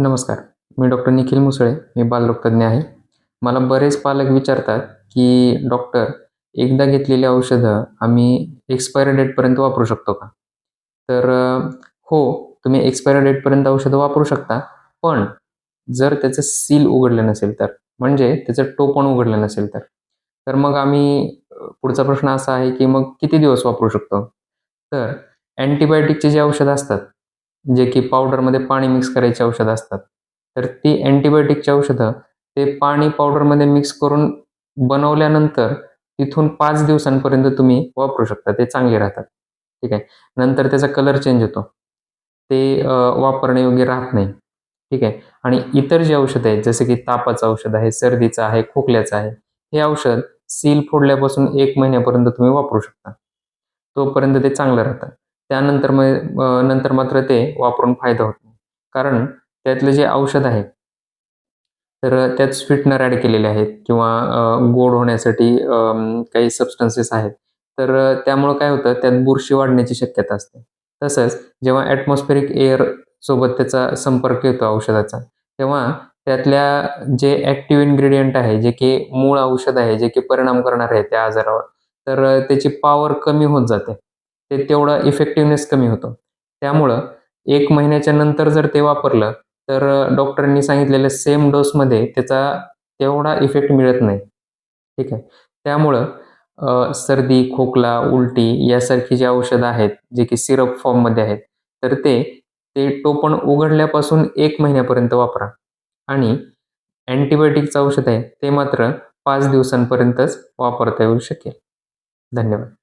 नमस्कार. मी डॉक्टर निखिल मुसळे. मी बालरोगतज्ञ आहे. मला बरेच पालक विचारतात, की "डॉक्टर, एकदा घेतलेली औषधं आम्ही एक्सपायरी डेटपर्यंत वापरू शकतो का?" तर हो, तुम्ही एक्सपायरी डेटपर्यंत औषधं वापरू शकता. पण जर त्याचं सील उघडलं नसेल तर, म्हणजे त्याचं टोपण उघडलं नसेल तर. तर मग आम्ही पुढचा प्रश्न असा आहे, की मग किती दिवस वापरू शकतो? तर अँटिबायोटिकची जी औषधं असतात, जे की पावडरमध्ये पाणी मिक्स करायची औषधं असतात. तर ती अँटिबायोटिकची औषधं ते पाणी पावडरमध्ये मिक्स करून बनवल्यानंतर तिथून 5 दिवसांपर्यंत तुम्ही वापरू शकता. ते चांगले राहतात. ठीक आहे. नंतर त्याचा कलर चेंज होतो. ते वापरण्यायोग्य राहत नाही. ठीक आहे. आणि इतर जी औषधं आहेत, जसं की तापाचं औषध आहे, सर्दीचं आहे, खोकल्याचं आहे. हे औषध सील फोडल्यापासून 1 महिन्यापर्यंत तुम्ही वापरू शकता. तोपर्यंत ते चांगलं राहतं. त्यानंतर मग नंतर मात्र ते वापरून फायदा होत नाही. कारण त्यातलं जे औषध आहे, तर त्यात स्वीटनर ॲड केलेले आहेत किंवा गोड होण्यासाठी काही सबस्टन्सेस आहेत. तर त्यामुळं काय होतं, त्यात बुरशी वाढण्याची शक्यता असते. तसंच जेव्हा ॲटमॉस्फेरिक एअर सोबत त्याचा संपर्क येतो औषधाचा, तेव्हा त्यातल्या जे ॲक्टिव्ह इन्ग्रीडियंट आहे, जे की मूळ औषध आहे, जे की परिणाम करणार आहे त्या आजारावर, तर त्याची पॉवर कमी होत जाते. ते तेवढा इफेक्टिव्हनेस कमी होतो. त्यामुळं 1 महिन्याच्या नंतर जर ते वापरलं, तर डॉक्टरांनी सांगितलेल्या सेम डोसमध्ये त्याचा तेवढा इफेक्ट मिळत नाही. ठीक आहे. त्यामुळं सर्दी, खोकला, उलटी यासारखी जी औषधं आहेत, जे की सिरप फॉर्ममध्ये आहेत, तर ते टोपण उघडल्यापासून 1 महिन्यापर्यंत वापरा आणि अँटिबायोटिकचं औषध आहे, ते मात्र 5 दिवसांपर्यंतच वापरता येऊ शकेल. धन्यवाद.